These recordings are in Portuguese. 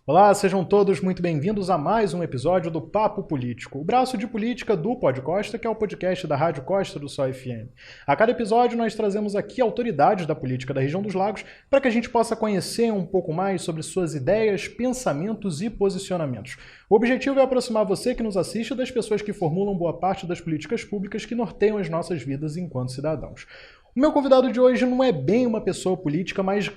Olá, sejam todos muito bem-vindos a mais um episódio do Papo Político, o braço de política do Pod Costa, que é o podcast da Rádio Costa do Sol FM. A cada episódio nós trazemos aqui autoridades da política da região dos lagos para que a gente possa conhecer um pouco mais sobre suas ideias, pensamentos e posicionamentos. O objetivo é aproximar você que nos assiste das pessoas que formulam boa parte das políticas públicas que norteiam as nossas vidas enquanto cidadãos. O meu convidado de hoje não é bem uma pessoa política, mas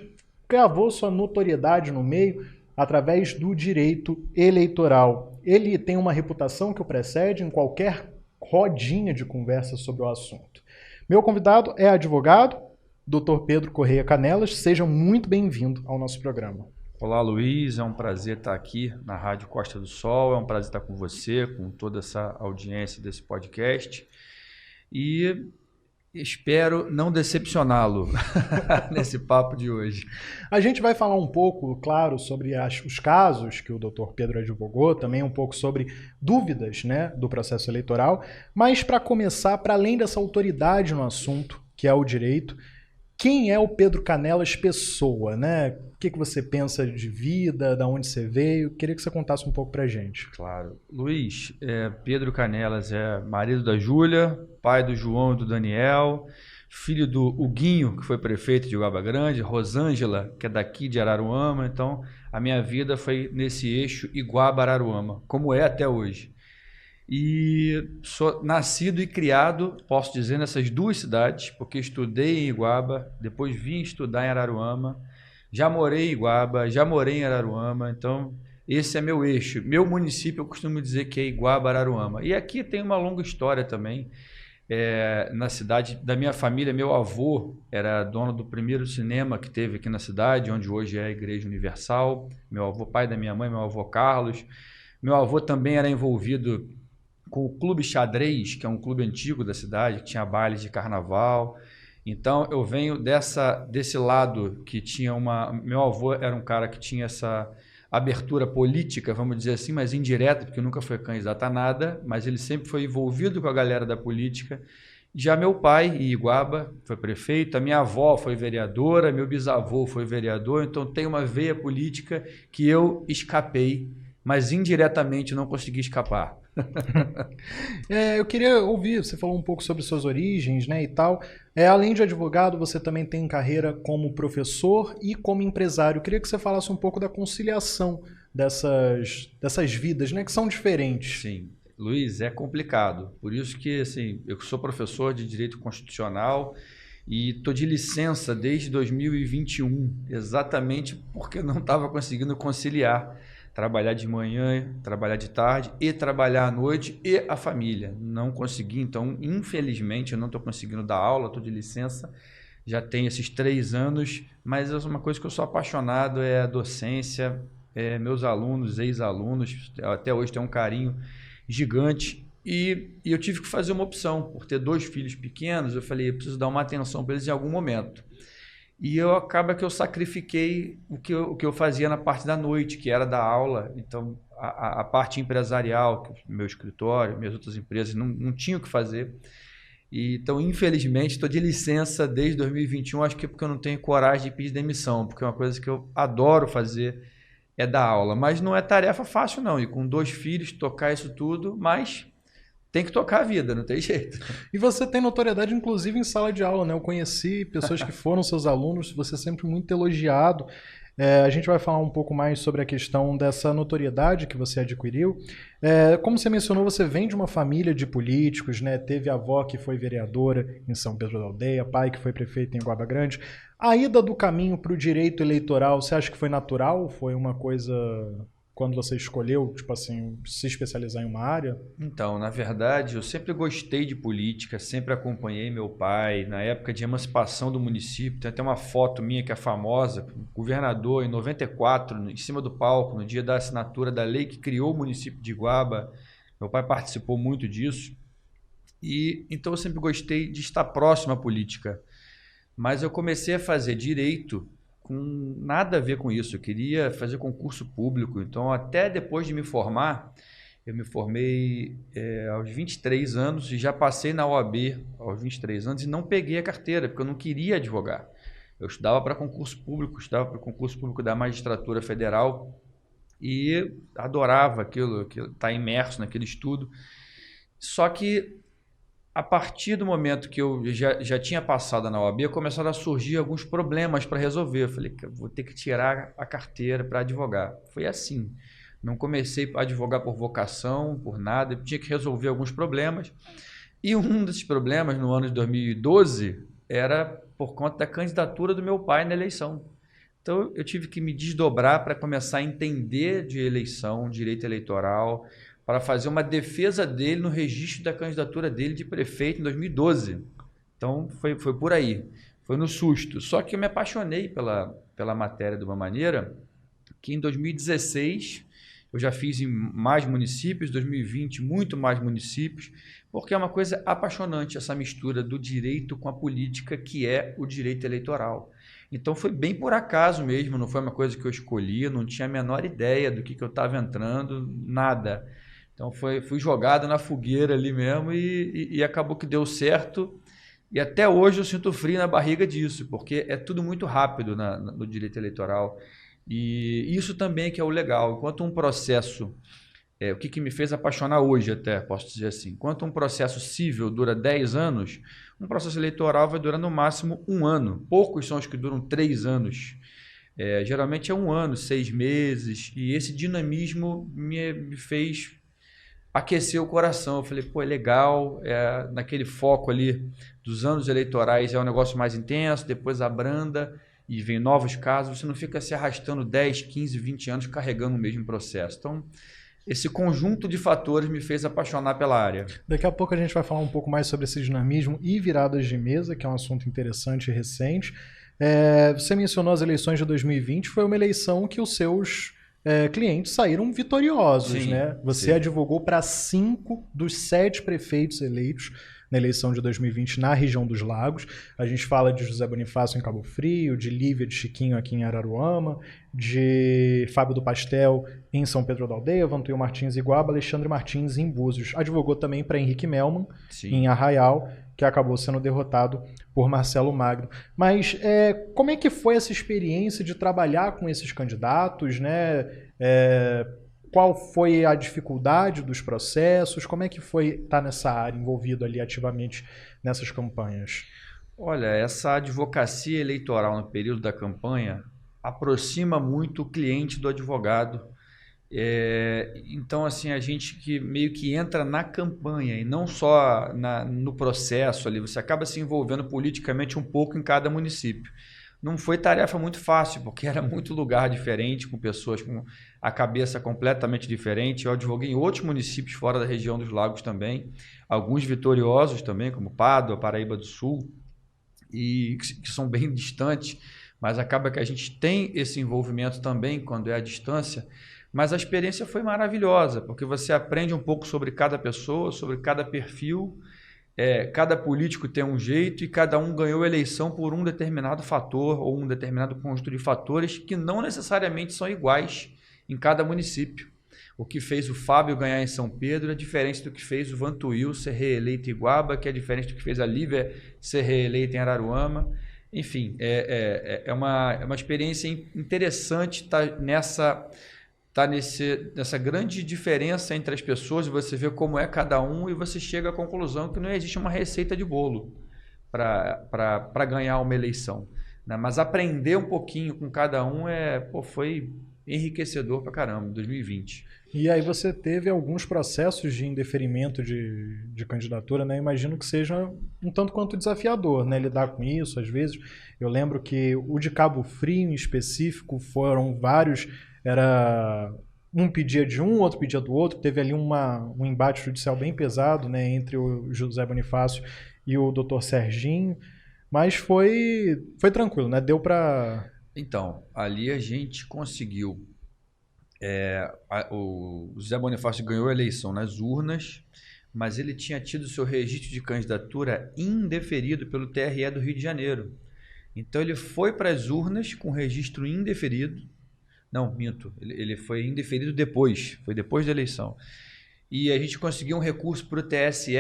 cravou sua notoriedade no meio através do direito eleitoral. Ele tem uma reputação que o precede em qualquer rodinha de conversa sobre o assunto. Meu convidado é advogado, Dr. Pedro Correia Canelas. Seja muito bem-vindo ao nosso programa. Olá, Luiz. É um prazer estar aqui na Rádio Costa do Sol. É um prazer estar com você, com toda essa audiência desse podcast. E espero não decepcioná-lo nesse papo de hoje. A gente vai falar um pouco, claro, sobre os casos que o Dr. Pedro advogou, também um pouco sobre dúvidas, do processo eleitoral, mas para começar, para além dessa autoridade no assunto, que é o direito, quem é o Pedro Canelas pessoa, O que você pensa de vida, de onde você veio? Queria que você contasse um pouco para a gente. Claro. Luiz, Pedro Canelas é marido da Júlia, pai do João e do Daniel, filho do Huguinho, que foi prefeito de Iguaba Grande, Rosângela, que é daqui de Araruama. Então, a minha vida foi nesse eixo Iguaba-Araruama, como é até hoje. E sou nascido e criado, posso dizer, nessas duas cidades, porque estudei em Iguaba, depois vim estudar em Araruama, já morei em Iguaba, já morei em Araruama, então esse é meu eixo. Meu município eu costumo dizer que é Iguaba, Araruama. E aqui tem uma longa história também. Na cidade da minha família, meu avô era dono do primeiro cinema que teve aqui na cidade, onde hoje é a Igreja Universal. Meu avô, pai da minha mãe, meu avô Carlos. Meu avô também era envolvido com o Clube Xadrez, que é um clube antigo da cidade, que tinha bailes de carnaval. Então, eu venho desse lado que tinha Meu avô era um cara que tinha essa abertura política, vamos dizer assim, mas indireta, porque nunca foi candidato a nada, mas ele sempre foi envolvido com a galera da política. Já meu pai, em Iguaba, foi prefeito, a minha avó foi vereadora, meu bisavô foi vereador, então tem uma veia política que eu escapei, mas indiretamente não consegui escapar. Eu queria ouvir, você falou um pouco sobre suas origens, e tal. Além de advogado, você também tem carreira como professor e como empresário. Eu queria que você falasse um pouco da conciliação dessas vidas, que são diferentes. Sim, Luiz, é complicado. Por isso que, assim, eu sou professor de Direito Constitucional e estou de licença desde 2021, exatamente porque não estava conseguindo conciliar trabalhar de manhã, trabalhar de tarde e trabalhar à noite e a família. Não consegui, então, infelizmente, eu não estou conseguindo dar aula, estou de licença, já tenho esses 3 anos, mas é uma coisa que eu sou apaixonado, é a docência, meus alunos, ex-alunos, até hoje tem um carinho gigante. E eu tive que fazer uma opção, por ter 2 filhos pequenos, eu falei, eu preciso dar uma atenção para eles em algum momento. E acaba que eu sacrifiquei o que eu fazia na parte da noite, que era da aula. Então, a parte empresarial, meu escritório, minhas outras empresas não tinham o que fazer. Então, infelizmente, estou de licença desde 2021, acho que é porque eu não tenho coragem de pedir demissão, porque é uma coisa que eu adoro fazer, é dar aula. Mas não é tarefa fácil, não. E com 2 filhos, tocar isso tudo, mas tem que tocar a vida, não tem jeito. E você tem notoriedade, inclusive, em sala de aula, Eu conheci pessoas que foram seus alunos, você é sempre muito elogiado. A gente vai falar um pouco mais sobre a questão dessa notoriedade que você adquiriu. Como você mencionou, você vem de uma família de políticos, Teve a avó que foi vereadora em São Pedro da Aldeia, pai que foi prefeito em Iguaba Grande. A ida do caminho para o direito eleitoral, você acha que foi natural? Foi uma coisa quando você escolheu, se especializar em uma área? Então, na verdade, eu sempre gostei de política, sempre acompanhei meu pai, na época de emancipação do município, tem até uma foto minha que é famosa, governador em 94, em cima do palco, no dia da assinatura da lei que criou o município de Iguaba. Meu pai participou muito disso, e então eu sempre gostei de estar próximo à política. Mas eu comecei a fazer direito com nada a ver com isso. Eu queria fazer concurso público. Então, até depois de me formar, eu me formei aos 23 anos e já passei na OAB aos 23 anos e não peguei a carteira, porque eu não queria advogar. Eu estudava para concurso público da Magistratura Federal e adorava aquilo, estar imerso naquele estudo. Só que a partir do momento que eu já tinha passado na OAB, começaram a surgir alguns problemas para resolver. Eu falei, vou ter que tirar a carteira para advogar. Foi assim. Não comecei a advogar por vocação, por nada. Eu tinha que resolver alguns problemas. E um desses problemas, no ano de 2012, era por conta da candidatura do meu pai na eleição. Então, eu tive que me desdobrar para começar a entender de eleição, direito eleitoral, para fazer uma defesa dele no registro da candidatura dele de prefeito em 2012. Então, foi por aí. Foi no susto. Só que eu me apaixonei pela matéria de uma maneira que em 2016 eu já fiz em mais municípios, 2020 muito mais municípios, porque é uma coisa apaixonante essa mistura do direito com a política, que é o direito eleitoral. Então foi bem por acaso mesmo, não foi uma coisa que eu escolhi, não tinha a menor ideia do que eu estava entrando, nada. Então fui jogado na fogueira ali mesmo e acabou que deu certo. E até hoje eu sinto frio na barriga disso, porque é tudo muito rápido no direito eleitoral. E isso também é que é o legal. Enquanto um processo, o que me fez apaixonar hoje até, posso dizer assim, enquanto um processo civil dura 10 anos, um processo eleitoral vai durar no máximo 1 ano. Poucos são os que duram 3 anos. Geralmente é 1 ano, 6 meses. E esse dinamismo me fez aquecer o coração. Eu falei, pô, é legal, naquele foco ali dos anos eleitorais é um negócio mais intenso, depois abranda e vem novos casos, você não fica se arrastando 10, 15, 20 anos carregando o mesmo processo. Então, esse conjunto de fatores me fez apaixonar pela área. Daqui a pouco a gente vai falar um pouco mais sobre esse dinamismo e viradas de mesa, que é um assunto interessante e recente. Você mencionou as eleições de 2020, foi uma eleição que os seus clientes saíram vitoriosos, Sim, né? Você sim. advogou para 5 dos 7 prefeitos eleitos na eleição de 2020 na região dos Lagos. A gente fala de José Bonifácio em Cabo Frio, de Lívia de Chiquinho aqui em Araruama, de Fábio do Pastel em São Pedro da Aldeia, Vantuil Martins em Guaba, Alexandre Martins em Búzios. Advogou também para Henrique Melman, Sim. em Arraial, que acabou sendo derrotado por Marcelo Magno. Mas como é que foi essa experiência de trabalhar com esses candidatos, né? Qual foi a dificuldade dos processos? Como é que foi estar nessa área, envolvido ali ativamente nessas campanhas? Olha, essa advocacia eleitoral no período da campanha aproxima muito o cliente do advogado. Então, assim, a gente que meio que entra na campanha e não só no processo ali, você acaba se envolvendo politicamente um pouco em cada município. Não foi tarefa muito fácil, porque era muito lugar diferente, com pessoas com a cabeça completamente diferente. Eu advoguei em outros municípios fora da região dos Lagos também, alguns vitoriosos também, como Pádua, Paraíba do Sul, e que são bem distantes, mas acaba que a gente tem esse envolvimento também quando é à distância. Mas a experiência foi maravilhosa, porque você aprende um pouco sobre cada pessoa, sobre cada perfil. Cada político tem um jeito e cada um ganhou a eleição por um determinado fator ou um determinado conjunto de fatores que não necessariamente são iguais em cada município. O que fez o Fábio ganhar em São Pedro é diferente do que fez o Vantuil ser reeleito em Guaba, que é diferente do que fez a Lívia ser reeleita em Araruama. Enfim, é uma experiência interessante estar nessa grande diferença entre as pessoas, você vê como é cada um e você chega à conclusão que não existe uma receita de bolo para ganhar uma eleição, né? Mas aprender um pouquinho com cada um foi enriquecedor para caramba, 2020. E aí você teve alguns processos de indeferimento de candidatura, né? Imagino que seja um tanto quanto desafiador, né? Lidar com isso, às vezes. Eu lembro que o de Cabo Frio, em específico, foram vários. Era um pedia de um, outro pedia do outro. Teve ali um embate judicial bem pesado, né? Entre o José Bonifácio e o Dr. Serginho. Mas foi tranquilo, né? Deu para... Então, ali a gente conseguiu... o José Bonifácio ganhou a eleição nas urnas, mas ele tinha tido seu registro de candidatura indeferido pelo TRE do Rio de Janeiro. Então ele foi para as urnas com registro indeferido. Não, minto, ele foi indeferido depois, foi depois da eleição. E a gente conseguiu um recurso para o TSE,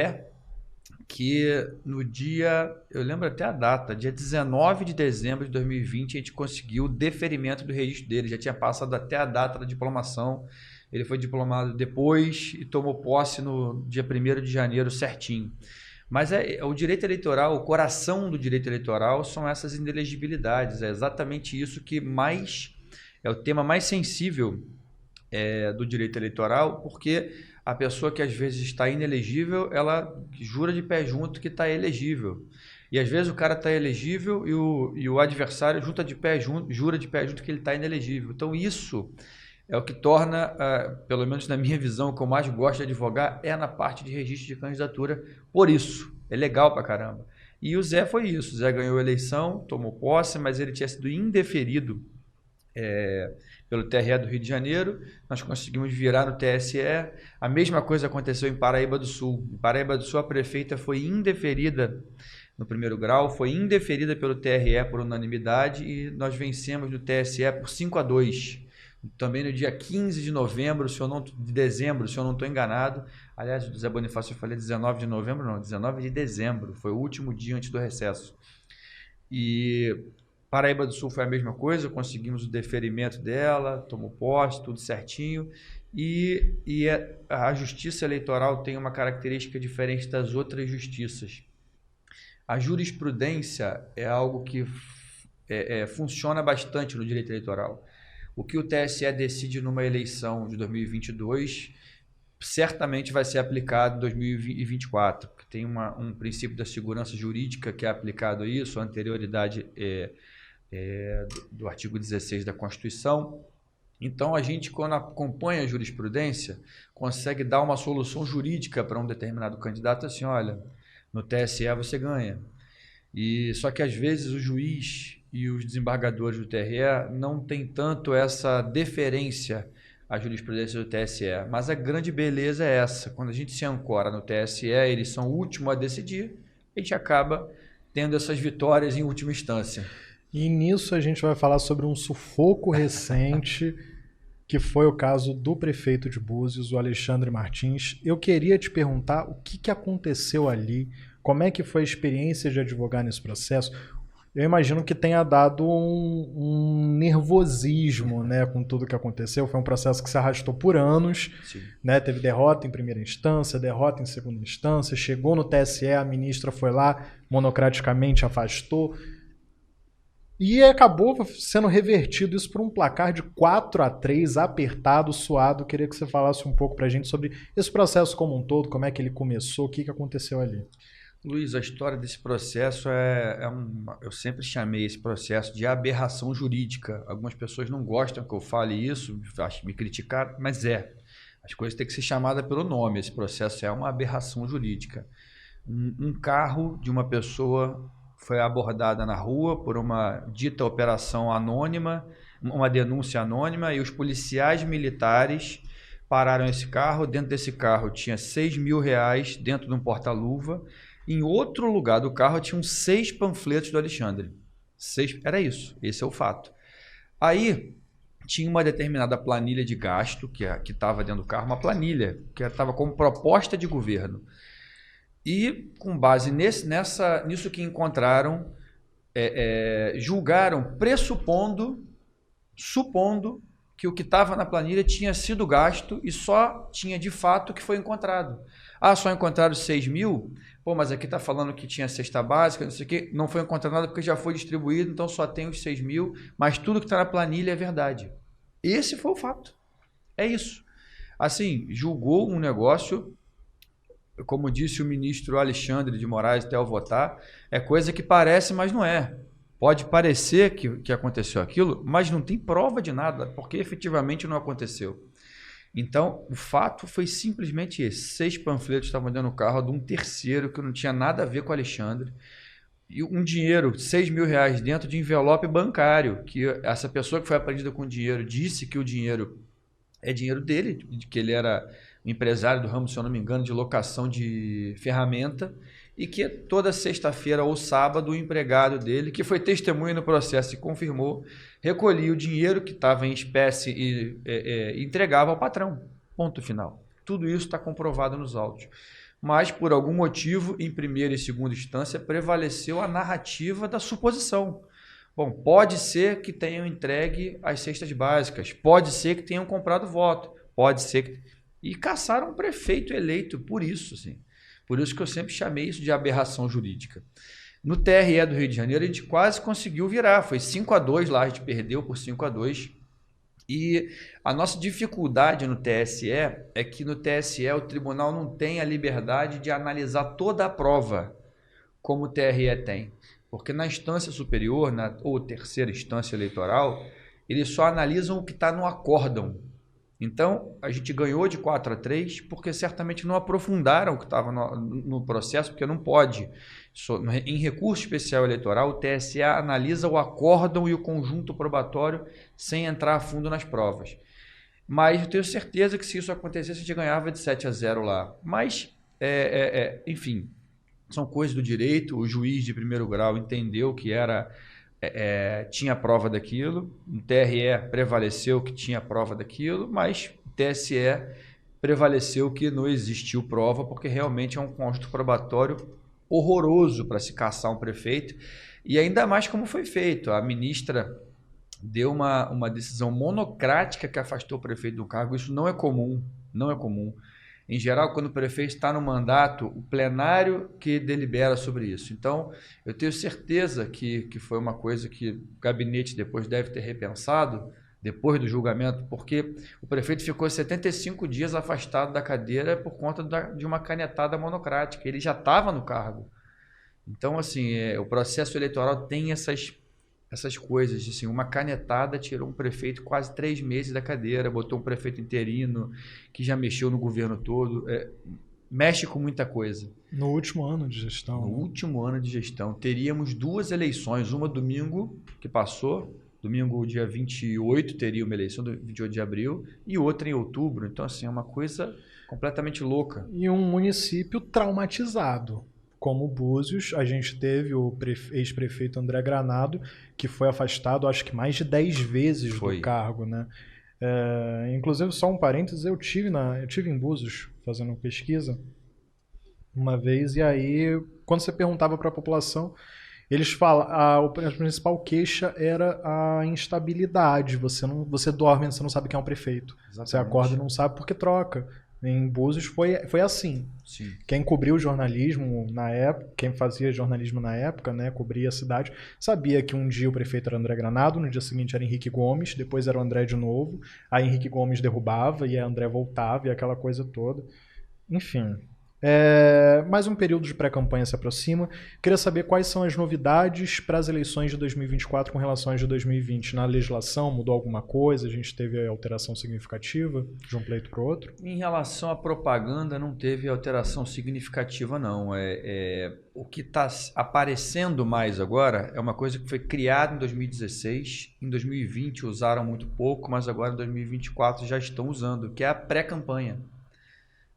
que no dia, eu lembro até a data, dia 19 de dezembro de 2020, a gente conseguiu o deferimento do registro dele, já tinha passado até a data da diplomação, ele foi diplomado depois e tomou posse no dia 1º de janeiro certinho. Mas o direito eleitoral, o coração do direito eleitoral são essas inelegibilidades, é exatamente isso que é o tema mais sensível do direito eleitoral, porque a pessoa que às vezes está inelegível, ela jura de pé junto que está elegível. E às vezes o cara está elegível e o adversário jura de pé junto que ele está inelegível. Então isso é o que torna, pelo menos na minha visão, o que eu mais gosto de advogar é na parte de registro de candidatura. Por isso, é legal pra caramba. E o Zé foi isso. O Zé ganhou a eleição, tomou posse, mas ele tinha sido indeferido pelo TRE do Rio de Janeiro. Nós conseguimos virar no TSE. A mesma coisa aconteceu em Paraíba do Sul. Em Paraíba do Sul, a prefeita foi indeferida no primeiro grau, foi indeferida pelo TRE por unanimidade e nós vencemos no TSE por 5-2. Também no dia 15 de novembro, de dezembro, se eu não estou enganado. Aliás, do Zé Bonifácio eu falei 19 de novembro, não, 19 de dezembro. Foi o último dia antes do recesso. E Paraíba do Sul foi a mesma coisa, conseguimos o deferimento dela, tomou posse, tudo certinho. E a justiça eleitoral tem uma característica diferente das outras justiças. A jurisprudência é algo que funciona bastante no direito eleitoral. O que o TSE decide numa eleição de 2022 certamente vai ser aplicado em 2024, porque tem um princípio da segurança jurídica que é aplicado a isso, a anterioridade do artigo 16 da Constituição. Então, a gente, quando acompanha a jurisprudência, consegue dar uma solução jurídica para um determinado candidato assim, olha, no TSE você ganha. Só que, às vezes, o juiz e os desembargadores do TRE não têm tanto essa deferência à jurisprudência do TSE. Mas a grande beleza é essa. Quando a gente se ancora no TSE, eles são o último a decidir, a gente acaba tendo essas vitórias em última instância. E nisso a gente vai falar sobre um sufoco recente, que foi o caso do prefeito de Búzios, o Alexandre Martins. Eu queria te perguntar o que aconteceu ali, como é que foi a experiência de advogar nesse processo. Eu imagino que tenha dado um nervosismo, né, com tudo que aconteceu. Foi um processo que se arrastou por anos, né, teve derrota em primeira instância, derrota em segunda instância, chegou no TSE, a ministra foi lá, monocraticamente afastou, e acabou sendo revertido isso por um placar de 4-3, apertado, suado. Eu queria que você falasse um pouco pra gente sobre esse processo como um todo, como é que ele começou, o que aconteceu ali. Luiz, a história desse processo eu sempre chamei esse processo de aberração jurídica. Algumas pessoas não gostam que eu fale isso, me criticar, mas as coisas têm que ser chamadas pelo nome. Esse processo é uma aberração jurídica. Um carro de uma pessoa foi abordada na rua por uma dita operação anônima, uma denúncia anônima, e os policiais militares pararam esse carro. Dentro desse carro tinha R$6.000 dentro de um porta-luva. Em outro lugar do carro tinham 6 panfletos do Alexandre. 6, era isso, esse é o fato. Aí tinha uma determinada planilha de gasto que estava dentro do carro, uma planilha que estava como proposta de governo. E com base nisso que encontraram, julgaram supondo que o que estava na planilha tinha sido gasto e só tinha de fato o que foi encontrado. Só encontraram 6 mil? Pô, mas aqui está falando que tinha cesta básica, não sei o quê. Não foi encontrado nada porque já foi distribuído, então só tem os 6 mil, mas tudo que está na planilha é verdade. Esse foi o fato. É isso. Assim, julgou um negócio, como disse o ministro Alexandre de Moraes até ao votar, é coisa que parece, mas não é. Pode parecer que aconteceu aquilo, mas não tem prova de nada, porque efetivamente não aconteceu. Então, o fato foi simplesmente esse. 6 panfletos estavam dentro do carro de um terceiro que não tinha nada a ver com o Alexandre. E um dinheiro, R$6.000 dentro de envelope bancário, que essa pessoa que foi apreendida com o dinheiro disse que o dinheiro é dinheiro dele, que ele era empresário do ramo, se eu não me engano, de locação de ferramenta, e que toda sexta-feira ou sábado o empregado dele, que foi testemunha no processo e confirmou, recolhia o dinheiro que estava em espécie e entregava ao patrão. Ponto final. Tudo isso está comprovado nos autos. mas por algum motivo, em primeira e segunda instância, prevaleceu a narrativa da suposição. Bom, pode ser que tenham entregue as cestas básicas, pode ser que tenham comprado voto, pode ser que... E caçaram um prefeito eleito por isso, assim. Por isso que eu sempre chamei isso de aberração jurídica. No TRE do Rio de Janeiro, a gente quase conseguiu virar, foi 5-2 lá, a gente perdeu por 5-2. E a nossa dificuldade no TSE é que no TSE o tribunal não tem a liberdade de analisar toda a prova, como o TRE tem. Porque na instância superior, ou terceira instância eleitoral, eles só analisam o que está no acórdão. Então, a gente ganhou de 4-3 porque certamente não aprofundaram o que estava no processo, porque não pode. Em recurso especial eleitoral, o TSE analisa o acórdão e o conjunto probatório sem entrar a fundo nas provas. Mas eu tenho certeza que se isso acontecesse, a gente ganhava de 7-0 lá. Mas, enfim, são coisas do direito. O juiz de primeiro grau entendeu que tinha prova daquilo, o TRE prevaleceu que tinha prova daquilo, mas o TSE prevaleceu que não existiu prova, porque realmente é um conjunto probatório horroroso para se caçar um prefeito, e ainda mais como foi feito. A ministra deu uma decisão monocrática que afastou o prefeito do cargo. Isso não é comum, não é comum. Em geral, quando o prefeito está no mandato, o plenário que delibera sobre isso. Então, eu tenho certeza que foi uma coisa que o gabinete depois deve ter repensado, depois do julgamento, porque o prefeito ficou 75 dias afastado da cadeira por conta de uma canetada monocrática. Ele já estava no cargo. Então, assim, o processo eleitoral tem essas coisas. Assim, uma canetada tirou um prefeito quase 3 meses da cadeira, botou um prefeito interino que já mexeu no governo todo. Mexe com muita coisa. No último ano de gestão. No último ano de gestão. Teríamos 2 eleições, uma domingo que passou, domingo dia 28 teria uma eleição, 28 de abril, e outra em outubro. Então, assim, é uma coisa completamente louca. E um município traumatizado. Como Búzios, a gente teve o ex-prefeito André Granado, que foi afastado, acho que mais de 10 vezes do cargo, né? Inclusive, só um parênteses, eu tive em Búzios fazendo pesquisa uma vez, e aí, quando você perguntava para a população, eles falam, a principal queixa era a instabilidade. Você dorme, você não sabe quem é o prefeito. Exatamente. Você acorda e não sabe porque troca. Em Búzios foi assim. Sim. Quem cobriu jornalismo na época, quem fazia jornalismo na época, né, cobria a cidade, sabia que um dia o prefeito era André Granado, no dia seguinte era Henrique Gomes, depois era o André de novo, aí Henrique Gomes derrubava e aí André voltava e aquela coisa toda. Enfim. Mais um período de pré-campanha se aproxima. Queria saber quais são as novidades para as eleições de 2024 com relação às de 2020. Na legislação mudou alguma coisa? A gente teve alteração significativa de um pleito para o outro? Em relação à propaganda, não teve alteração significativa, não. O que está aparecendo mais agora é uma coisa que foi criada em 2016. Em 2020 usaram muito pouco, mas agora em 2024 já estão usando, que é a pré-campanha.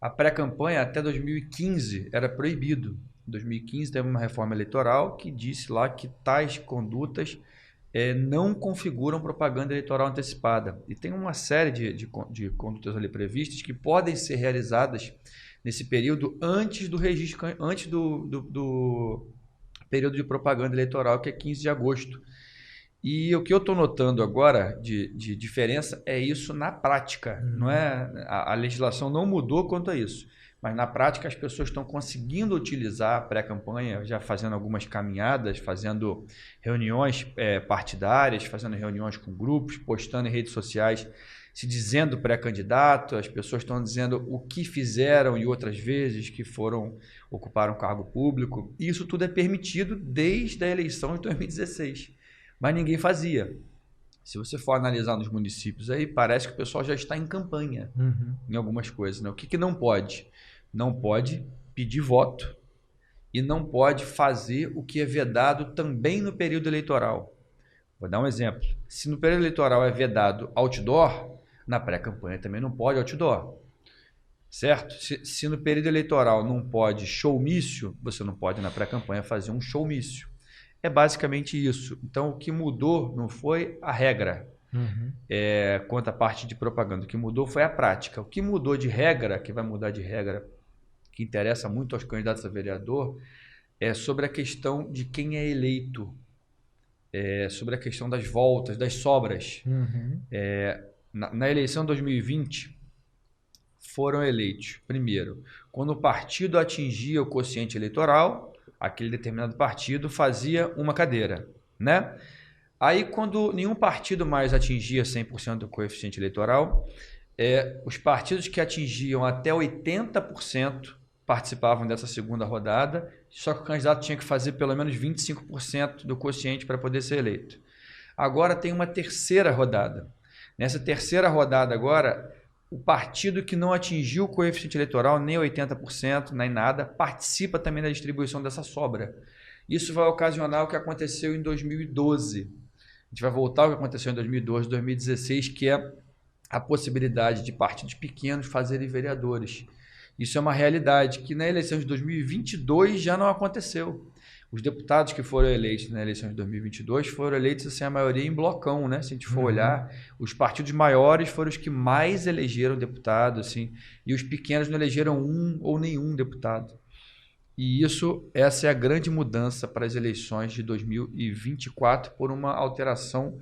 A pré-campanha até 2015 era proibido. Em 2015 teve uma reforma eleitoral que disse lá que tais condutas não configuram propaganda eleitoral antecipada. E tem uma série de condutas ali previstas que podem ser realizadas nesse período antes do registro, antes do período de propaganda eleitoral, que é 15 de agosto. E o que eu estou notando agora de diferença é isso na prática. Não é, a legislação não mudou quanto a isso, mas na prática as pessoas estão conseguindo utilizar a pré-campanha, já fazendo algumas caminhadas, fazendo reuniões partidárias, fazendo reuniões com grupos, postando em redes sociais, se dizendo pré-candidato. As pessoas estão dizendo o que fizeram e outras vezes que ocuparam cargo público. E isso tudo é permitido desde a eleição de 2016. Mas ninguém fazia. Se você for analisar nos municípios, aí parece que o pessoal já está em campanha em algumas coisas. Né? O que não pode? Não pode pedir voto e não pode fazer o que é vedado também no período eleitoral. Vou dar um exemplo. Se no período eleitoral é vedado outdoor, na pré-campanha também não pode outdoor. Certo? Se no período eleitoral não pode showmício, você não pode na pré-campanha fazer um showmício. É basicamente isso. Então, o que mudou não foi a regra quanto à parte de propaganda. O que mudou foi a prática. O que mudou de regra, que vai mudar de regra que interessa muito aos candidatos a vereador, é sobre a questão de quem é eleito, sobre a questão das voltas, das sobras. Na eleição de 2020, foram eleitos, primeiro, quando o partido atingia o quociente eleitoral, aquele determinado partido fazia uma cadeira, né? Aí, quando nenhum partido mais atingia 100% do coeficiente eleitoral, os partidos que atingiam até 80% participavam dessa segunda rodada, só que o candidato tinha que fazer pelo menos 25% do quociente para poder ser eleito. Agora tem uma terceira rodada. Nessa terceira rodada agora, o partido que não atingiu o coeficiente eleitoral, nem 80%, nem nada, participa também da distribuição dessa sobra. Isso vai ocasionar o que aconteceu em 2012. A gente vai voltar ao que aconteceu em 2012, 2016, que é a possibilidade de partidos pequenos fazerem vereadores. Isso é uma realidade que na eleição de 2022 já não aconteceu. Os deputados que foram eleitos na eleição de 2022 foram eleitos, assim, a maioria em blocão, né? Se a gente for olhar, os partidos maiores foram os que mais elegeram deputado, assim, e os pequenos não elegeram um ou nenhum deputado. E essa é a grande mudança para as eleições de 2024 por uma alteração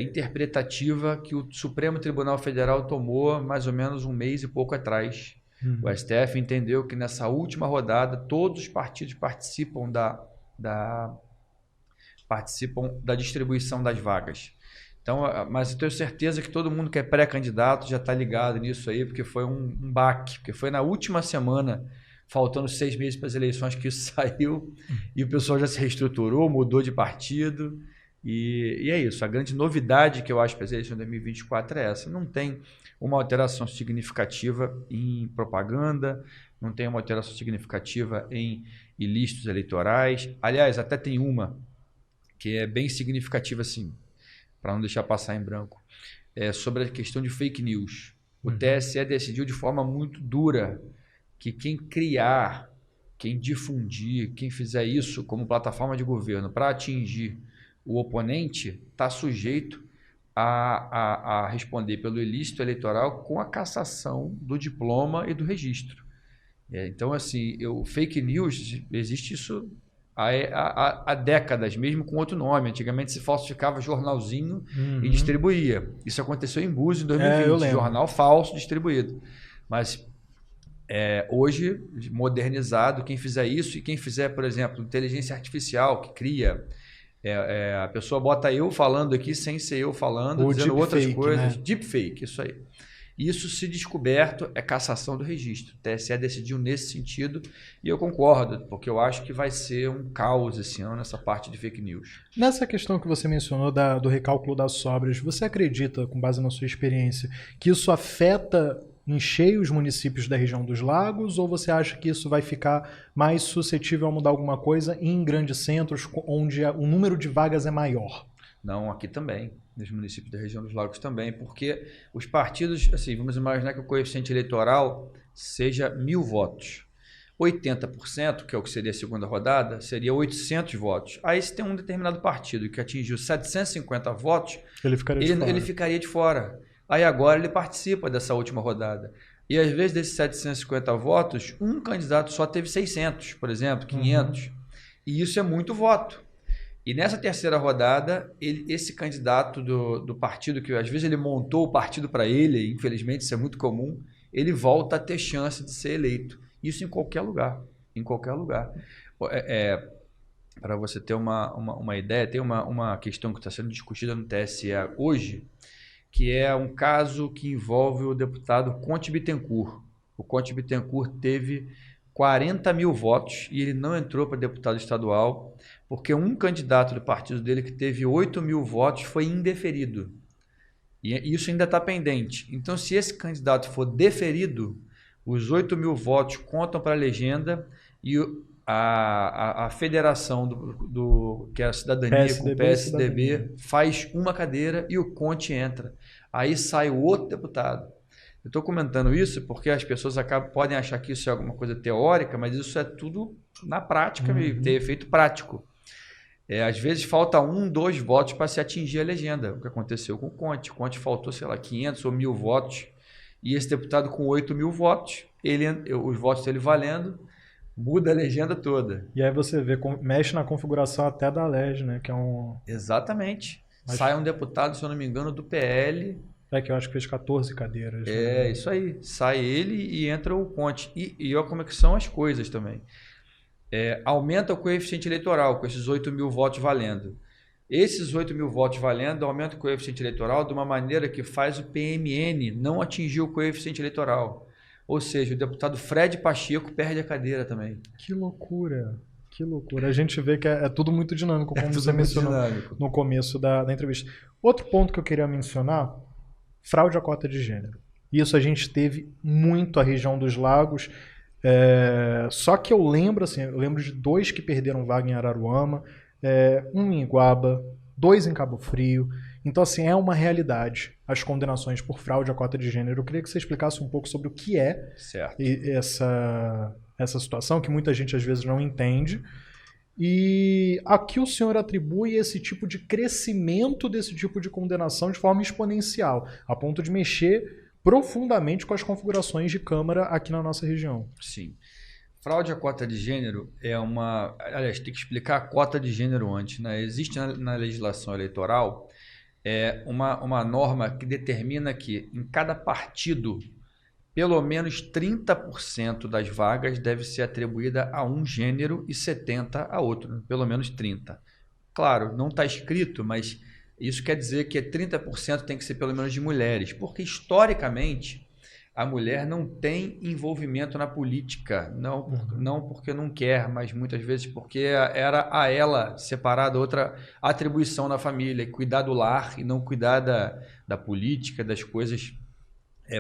interpretativa que o Supremo Tribunal Federal tomou mais ou menos um mês e pouco atrás. O STF entendeu que nessa última rodada todos os partidos participam da distribuição das vagas. Então, mas eu tenho certeza que todo mundo que é pré-candidato já está ligado nisso aí, porque foi um baque, porque foi na última semana, faltando 6 meses para as eleições, que isso saiu e o pessoal já se reestruturou, mudou de partido. E é isso, a grande novidade que eu acho para as eleições de 2024 é essa. Não tem uma alteração significativa em propaganda, não tem uma alteração significativa em ilícitos eleitorais. Aliás, até tem uma que é bem significativa, assim, para não deixar passar em branco, sobre a questão de fake news. O TSE decidiu de forma muito dura que quem criar, quem difundir, quem fizer isso como plataforma de governo para atingir o oponente está sujeito a responder pelo ilícito eleitoral com a cassação do diploma e do registro. Então, assim, fake news, existe isso há décadas, mesmo com outro nome. Antigamente se falsificava jornalzinho e distribuía. Isso aconteceu em Búzios em 2020, jornal falso distribuído. Mas hoje, modernizado, quem fizer isso e quem fizer, por exemplo, inteligência artificial que cria... a pessoa bota eu falando aqui sem ser eu falando, dizendo outras coisas. Né? Deepfake, isso aí. Isso, se descoberto, é cassação do registro. O TSE decidiu nesse sentido e eu concordo, porque eu acho que vai ser um caos esse ano nessa parte de fake news. Nessa questão que você mencionou do recálculo das sobras, você acredita, com base na sua experiência, que isso afeta em cheio os municípios da região dos lagos, ou você acha que isso vai ficar mais suscetível a mudar alguma coisa em grandes centros onde o número de vagas é maior? Não, aqui também, nos municípios da região dos lagos também, porque os partidos, assim, vamos imaginar que o coeficiente eleitoral seja 1.000 votos. 80%, que é o que seria a segunda rodada, seria 800 votos. Aí se tem um determinado partido que atingiu 750 votos, ele ficaria de fora. Aí agora ele participa dessa última rodada. E às vezes desses 750 votos, um candidato só teve 600, por exemplo, 500. E isso é muito voto. E nessa terceira rodada, esse candidato do partido, que às vezes ele montou o partido para ele, infelizmente isso é muito comum, ele volta a ter chance de ser eleito. Isso em qualquer lugar. Em qualquer lugar. Para você ter uma ideia, tem uma questão que está sendo discutida no TSE hoje, que é um caso que envolve o deputado Conte Bittencourt. O Conte Bittencourt teve 40.000 votos e ele não entrou para deputado estadual, porque um candidato do partido dele que teve 8.000 votos foi indeferido. E isso ainda está pendente. Então, se esse candidato for deferido, os 8.000 votos contam para a legenda e a federação que é a cidadania com o PSDB faz uma cadeira e o Conte entra. Aí sai o outro deputado. Eu estou comentando isso porque as pessoas podem achar que isso é alguma coisa teórica, mas isso é tudo na prática, tem efeito prático. Às vezes falta 1, 2 votos para se atingir a legenda. O que aconteceu com o Conte? O Conte faltou, sei lá, 500 ou 1.000 votos. E esse deputado com 8.000 votos, os votos dele valendo, muda a legenda toda. E aí você vê, mexe na configuração até da LERJ, né? Que é um... Exatamente. Sai um deputado, se eu não me engano, do PL. Que eu acho que fez 14 cadeiras. Isso aí. Sai ele e entra o Conte. E olha como é que são as coisas também. Aumenta o coeficiente eleitoral com esses 8 mil votos valendo. Esses 8 mil votos valendo aumenta o coeficiente eleitoral de uma maneira que faz o PMN não atingir o coeficiente eleitoral. Ou seja, o deputado Fred Pacheco perde a cadeira também. Que loucura. Que loucura. A gente vê que é tudo muito dinâmico, como você mencionou no começo da entrevista. Outro ponto que eu queria mencionar, fraude à cota de gênero. Isso a gente teve muito a região dos lagos. Só que eu lembro de 2 que perderam vaga em Araruama, 1 em Iguaba, 2 em Cabo Frio. Então, assim, é uma realidade as condenações por fraude à cota de gênero. Eu queria que você explicasse um pouco sobre o que é essa situação, que muita gente às vezes não entende. E a que o senhor atribui esse tipo de crescimento desse tipo de condenação de forma exponencial, a ponto de mexer profundamente com as configurações de Câmara aqui na nossa região? Sim. Fraude à cota de gênero é uma... Aliás, tem que explicar a cota de gênero antes, né? Existe na legislação eleitoral uma norma que determina que em cada partido, pelo menos 30% das vagas deve ser atribuída a um gênero e 70% a outro, pelo menos 30%. Claro, não está escrito, mas isso quer dizer que 30% tem que ser pelo menos de mulheres, porque historicamente a mulher não tem envolvimento na política, não porque não quer, mas muitas vezes porque era a ela separada outra atribuição na família, cuidar do lar e não cuidar da política, das coisas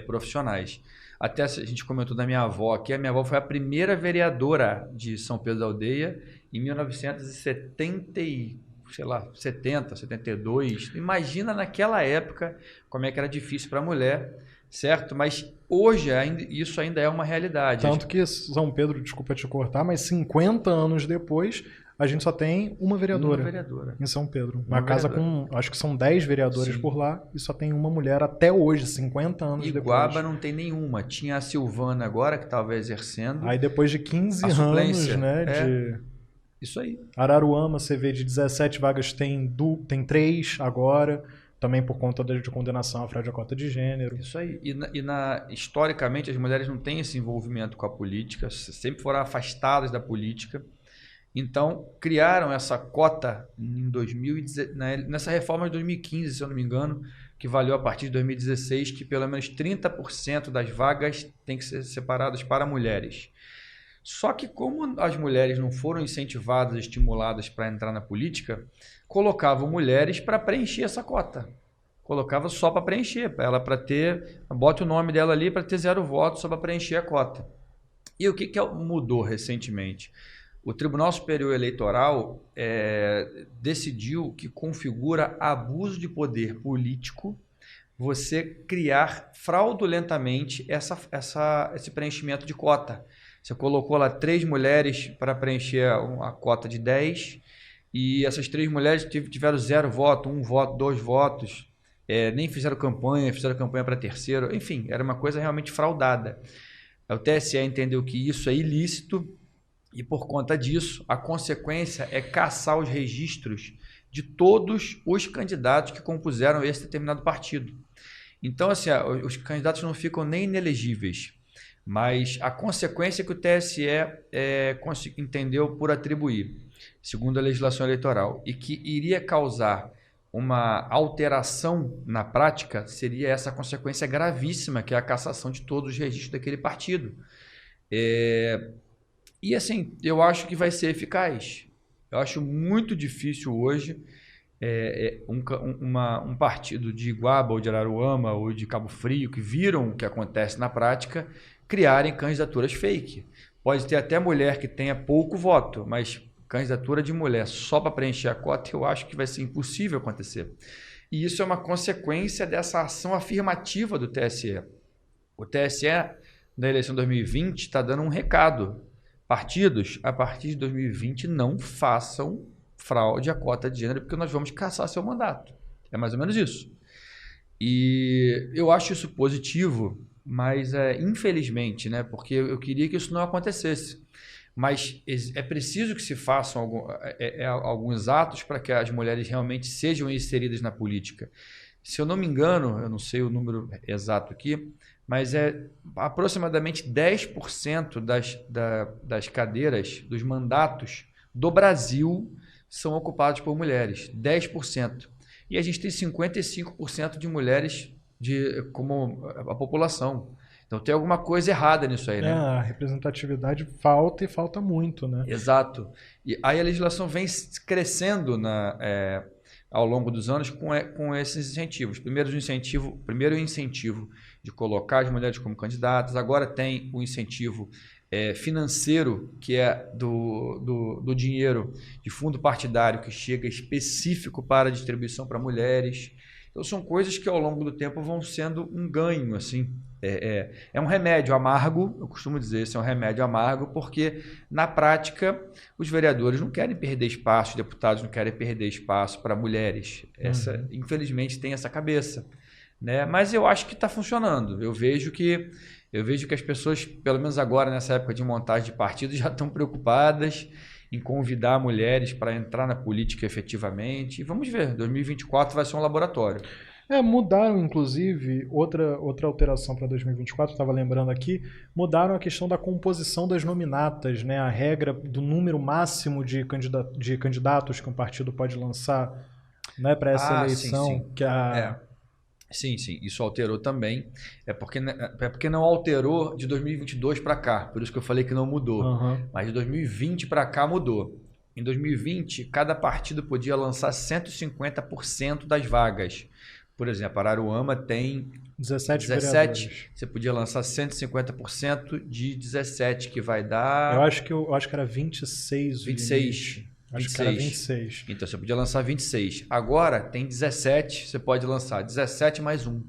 profissionais. Até a gente comentou da minha avó aqui, a minha avó foi a primeira vereadora de São Pedro da Aldeia em 1970, 72. Imagina naquela época como é que era difícil para a mulher, certo? Mas hoje isso ainda é uma realidade. Tanto que São Pedro, desculpa te cortar, mas 50 anos depois a gente só tem uma vereadora em São Pedro. Uma casa com, acho que são 10 vereadores por lá e só tem uma mulher até hoje, 50 anos depois. Iguaba não tem nenhuma. Tinha a Silvana agora, que estava exercendo. Aí depois de 15 anos, né? Isso aí. Araruama, você vê, de 17 vagas tem 3 agora, também por conta de condenação à fraude à cota de gênero. Isso aí. Historicamente, as mulheres não têm esse envolvimento com a política, sempre foram afastadas da política. Então, criaram essa cota em 2010, nessa reforma de 2015, se eu não me engano, que valeu a partir de 2016, que pelo menos 30% das vagas têm que ser separadas para mulheres. Só que como as mulheres não foram incentivadas, estimuladas para entrar na política, colocavam mulheres para preencher essa cota. Colocava só para preencher, para ter, bota o nome dela ali para ter 0 votos só para preencher a cota. E o que mudou recentemente? O Tribunal Superior Eleitoral decidiu que configura abuso de poder político você criar fraudulentamente esse preenchimento de cota. Você colocou lá 3 mulheres para preencher a cota de 10 e essas 3 mulheres tiveram 0 voto, 1 voto, 2 votos, nem fizeram campanha para terceiro, enfim, era uma coisa realmente fraudada. O TSE entendeu que isso é ilícito e, por conta disso, a consequência é cassar os registros de todos os candidatos que compuseram esse determinado partido. Então, assim, os candidatos não ficam nem inelegíveis, mas a consequência que o TSE entendeu por atribuir, segundo a legislação eleitoral, e que iria causar uma alteração na prática, seria essa consequência gravíssima, que é a cassação de todos os registros daquele partido. E assim, eu acho que vai ser eficaz. Eu acho muito difícil hoje um partido de Iguaba ou de Araruama ou de Cabo Frio, que viram o que acontece na prática, criarem candidaturas fake. Pode ter até mulher que tenha pouco voto, mas candidatura de mulher só para preencher a cota, eu acho que vai ser impossível acontecer. E isso é uma consequência dessa ação afirmativa do TSE. O TSE, na eleição de 2020, está dando um recado. Partidos, a partir de 2020, não façam fraude à cota de gênero, porque nós vamos cassar seu mandato. É mais ou menos isso. E eu acho isso positivo, mas infelizmente, né, porque eu queria que isso não acontecesse. Mas é preciso que se façam alguns atos para que as mulheres realmente sejam inseridas na política. Se eu não me engano, eu não sei o número exato aqui, mas é aproximadamente 10% das cadeiras, dos mandatos do Brasil são ocupados por mulheres. 10%. E a gente tem 55% de mulheres como a população. Então tem alguma coisa errada nisso aí, né? A representatividade falta e falta muito, né? Exato. E aí a legislação vem crescendo ao longo dos anos com esses incentivos. Primeiro o incentivo de colocar as mulheres como candidatas. Agora tem o incentivo financeiro, que é do dinheiro de fundo partidário que chega específico para distribuição para mulheres. Então são coisas que ao longo do tempo vão sendo um ganho, assim. É um remédio amargo, eu costumo dizer, esse é um remédio amargo, porque na prática os vereadores não querem perder espaço, os deputados não querem perder espaço para mulheres. Infelizmente tem essa cabeça, né? Mas eu acho que está funcionando. Eu vejo que as pessoas, pelo menos agora nessa época de montagem de partidos, já estão preocupadas em convidar mulheres para entrar na política efetivamente. E vamos ver, 2024 vai ser um laboratório. Mudaram, inclusive, outra alteração para 2024, estava lembrando aqui, mudaram a questão da composição das nominatas, né? A regra do número máximo de candidatos que um partido pode lançar, né, para essa eleição. Sim. Sim, isso alterou também. É porque não alterou de 2022 para cá, por isso que eu falei que não mudou. Mas de 2020 para cá mudou. Em 2020, cada partido podia lançar 150% das vagas. Por exemplo, Araruama tem 17. Você podia lançar 150% de 17, que vai dar... Eu acho que era 26. 26. Acho que era 26. Então, você podia lançar 26. Agora, tem 17, você pode lançar 17 mais 1.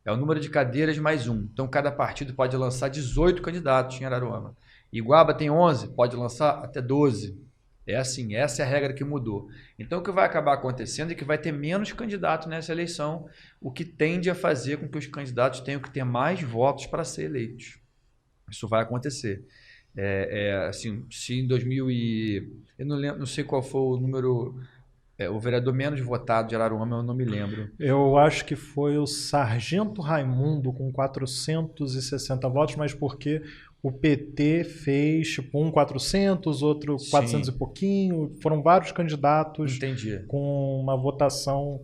É o número de cadeiras mais 1. Então, cada partido pode lançar 18 candidatos em Araruama. Iguaba tem 11, pode lançar até 12. É assim, essa é a regra que mudou. Então, o que vai acabar acontecendo é que vai ter menos candidatos nessa eleição, o que tende a fazer com que os candidatos tenham que ter mais votos para ser eleitos. Isso vai acontecer. Assim, se em 2000 eu não sei qual foi o número, o vereador menos votado de Araruama, eu não me lembro. Eu acho que foi o Sargento Raimundo com 460 votos, mas porque o PT fez tipo um 400, outro 400 e pouquinho. Foram vários candidatos. Entendi. Com uma votação.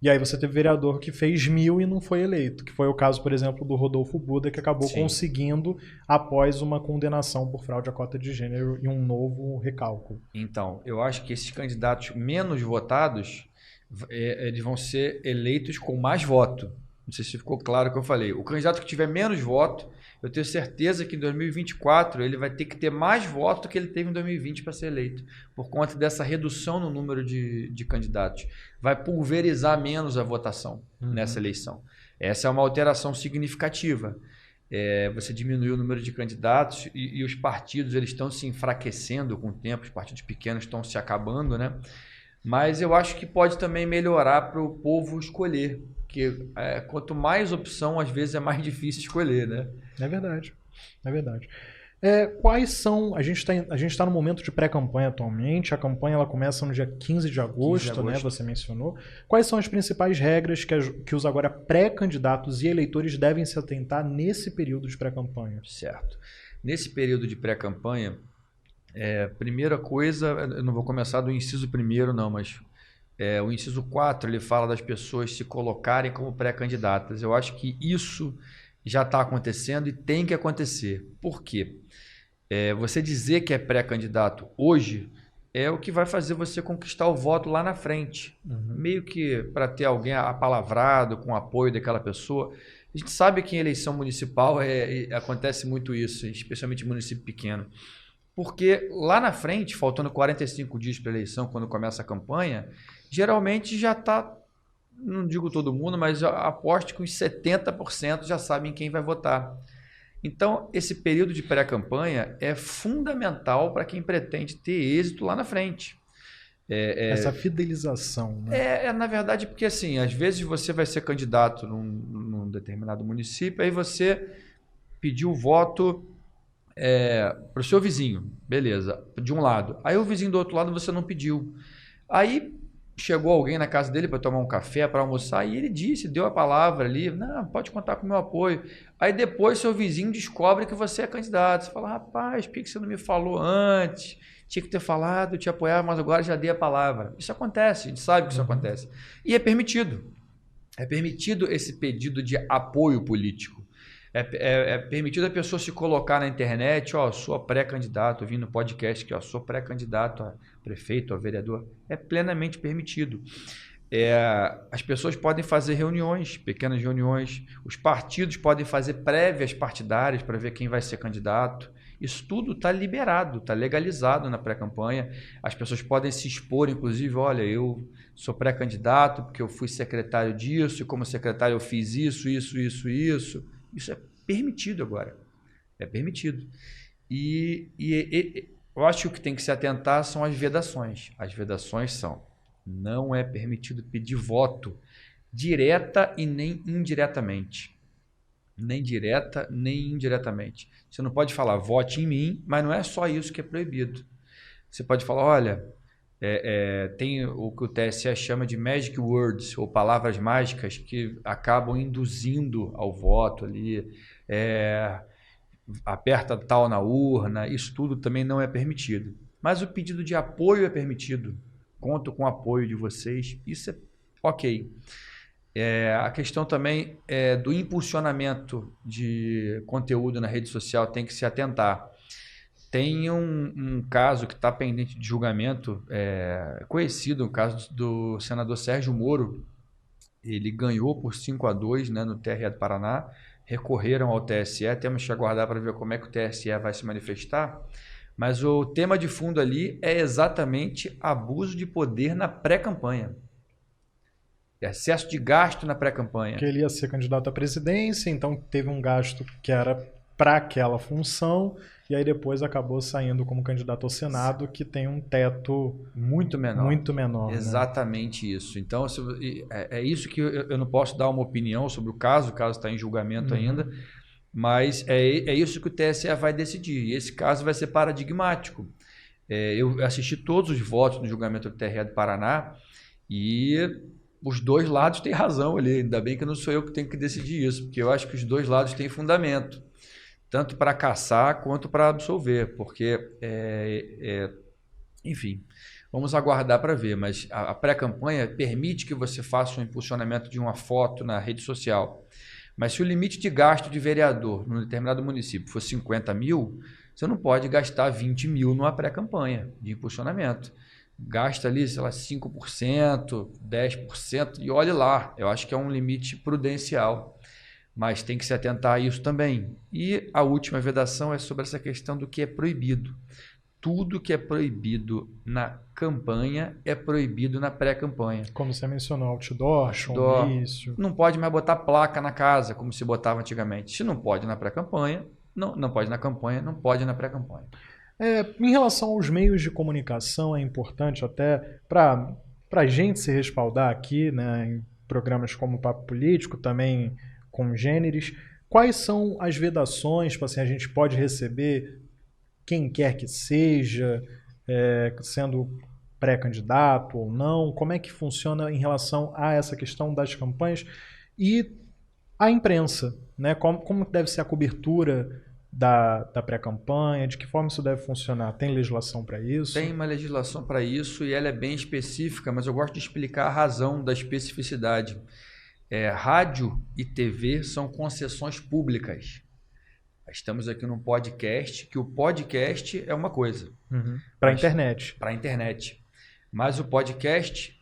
E aí você teve vereador que fez 1000 e não foi eleito. Que foi o caso, por exemplo, do Rodolfo Buda, que acabou conseguindo após uma condenação por fraude à cota de gênero e um novo recálculo. Então, eu acho que esses candidatos menos votados, eles vão ser eleitos com mais voto. Não sei se ficou claro o que eu falei. O candidato que tiver menos voto, eu tenho certeza que em 2024 ele vai ter que ter mais votos do que ele teve em 2020 para ser eleito, por conta dessa redução no número de candidatos. Vai pulverizar menos a votação nessa eleição. Essa é uma alteração significativa. Você diminuiu o número de candidatos e os partidos eles estão se enfraquecendo com o tempo, os partidos pequenos estão se acabando, né? Mas eu acho que pode também melhorar para o povo escolher, porque quanto mais opção, às vezes é mais difícil escolher, né? É verdade. Quais são... A gente está no momento de pré-campanha atualmente. A campanha ela começa no dia 15 de agosto, né? Você mencionou. Quais são as principais regras que os agora pré-candidatos e eleitores devem se atentar nesse período de pré-campanha? Certo. Nesse período de pré-campanha, primeira coisa, eu não vou começar do inciso primeiro não, mas o inciso 4 ele fala das pessoas se colocarem como pré-candidatas. Eu acho que isso já está acontecendo e tem que acontecer. Por quê? Você dizer que é pré-candidato hoje é o que vai fazer você conquistar o voto lá na frente. Meio que para ter alguém apalavrado com o apoio daquela pessoa. A gente sabe que em eleição municipal acontece muito isso, especialmente em município pequeno. Porque lá na frente, faltando 45 dias para a eleição, quando começa a campanha, geralmente já está, não digo todo mundo, mas aposto que uns 70% já sabem quem vai votar. Então, esse período de pré-campanha é fundamental para quem pretende ter êxito lá na frente. Essa fidelização, né? Na verdade, porque assim, às vezes você vai ser candidato num determinado município, aí você pediu o voto para o seu vizinho, beleza, de um lado. Aí o vizinho do outro lado você não pediu. Aí chegou alguém na casa dele para tomar um café, para almoçar, e ele deu a palavra ali, não, pode contar com o meu apoio. Aí depois seu vizinho descobre que você é candidato. Você fala, rapaz, por que você não me falou antes? Tinha que ter falado, te apoiar, mas agora já dei a palavra. Isso acontece, a gente sabe que isso acontece. E é permitido. É permitido esse pedido de apoio político. É permitido a pessoa se colocar na internet, sou pré-candidato, vim no podcast que sou pré-candidato a prefeito, a vereador. É plenamente permitido. As pessoas podem fazer reuniões, pequenas reuniões. Os partidos podem fazer prévias partidárias para ver quem vai ser candidato. Isso tudo está liberado, está legalizado na pré-campanha. As pessoas podem se expor, inclusive, olha, eu sou pré-candidato porque eu fui secretário disso, e como secretário eu fiz isso. Isso é permitido agora. É permitido. E eu acho que o que tem que se atentar são as vedações. As vedações são: não é permitido pedir voto direta e nem indiretamente. Nem direta, nem indiretamente. Você não pode falar vote em mim, mas não é só isso que é proibido. Você pode falar, olha, tem o que o TSE chama de magic words, ou palavras mágicas que acabam induzindo ao voto ali, aperta tal na urna, isso tudo também não é permitido. Mas o pedido de apoio é permitido. Conto com o apoio de vocês, isso é ok. A questão também do impulsionamento de conteúdo na rede social tem que se atentar. Tem um caso que está pendente de julgamento, conhecido, o caso do senador Sérgio Moro. Ele ganhou por 5-2, né, no TRE do Paraná, recorreram ao TSE, temos que aguardar para ver como é que o TSE vai se manifestar, mas o tema de fundo ali é exatamente abuso de poder na pré-campanha. Excesso de gasto na pré-campanha. Que ele ia ser candidato à presidência, então teve um gasto que era para aquela função, e aí depois acabou saindo como candidato ao Senado, que tem um teto muito menor. Muito menor. Exatamente, né? Isso. Então, é isso que eu não posso dar uma opinião sobre o caso está em julgamento ainda, mas é isso que o TSE vai decidir. E esse caso vai ser paradigmático. Eu assisti todos os votos no julgamento do TRE do Paraná e os dois lados têm razão ali. Ainda bem que não sou eu que tenho que decidir isso, porque eu acho que os dois lados têm fundamento, tanto para caçar quanto para absolver, porque, enfim, vamos aguardar para ver, mas a pré-campanha permite que você faça um impulsionamento de uma foto na rede social, mas se o limite de gasto de vereador num determinado município for 50 mil, você não pode gastar 20 mil numa pré-campanha de impulsionamento. Gasta ali, sei lá, 5%, 10%, e olhe lá, eu acho que é um limite prudencial, mas tem que se atentar a isso também. E a última vedação é sobre essa questão do que é proibido. Tudo que é proibido na campanha é proibido na pré-campanha. Como você mencionou, outdoor, showmício. Não pode mais botar placa na casa, como se botava antigamente. Se não pode na pré-campanha, não pode na campanha, não pode na pré-campanha. Em relação aos meios de comunicação, é importante até para a gente se respaldar aqui, né, em programas como o Papo Político, também congêneres, quais são as vedações, assim, a gente pode receber quem quer que seja, sendo pré-candidato ou não, como é que funciona em relação a essa questão das campanhas e a imprensa, né? Como deve ser a cobertura da pré-campanha, de que forma isso deve funcionar? Tem legislação para isso? Tem uma legislação para isso e ela é bem específica, mas eu gosto de explicar a razão da especificidade. Rádio e TV são concessões públicas. Estamos aqui num podcast, que o podcast é uma coisa. Para a internet. Para a internet. Mas o podcast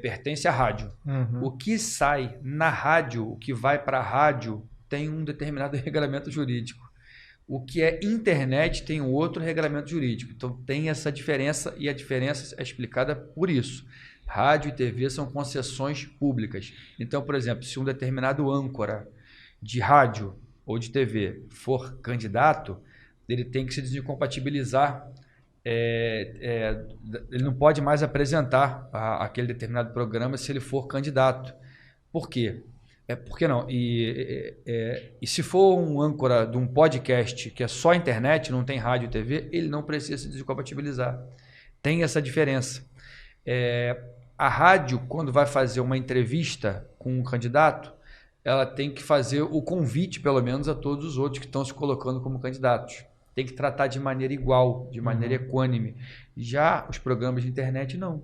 pertence à rádio. O que sai na rádio, o que vai para a rádio, tem um determinado regulamento jurídico. O que é internet tem um outro regulamento jurídico. Então tem essa diferença e a diferença é explicada por isso. Rádio e TV são concessões públicas. Então, por exemplo, se um determinado âncora de rádio ou de TV for candidato, ele tem que se desincompatibilizar ele não pode mais apresentar aquele determinado programa se ele for candidato. Por quê? Por que não? E se for um âncora de um podcast que é só internet, não tem rádio e TV, ele não precisa se descompatibilizar. Tem essa diferença. A rádio, quando vai fazer uma entrevista com um candidato, ela tem que fazer o convite, pelo menos, a todos os outros que estão se colocando como candidatos. Tem que tratar de maneira igual, de maneira equânime. Já os programas de internet, não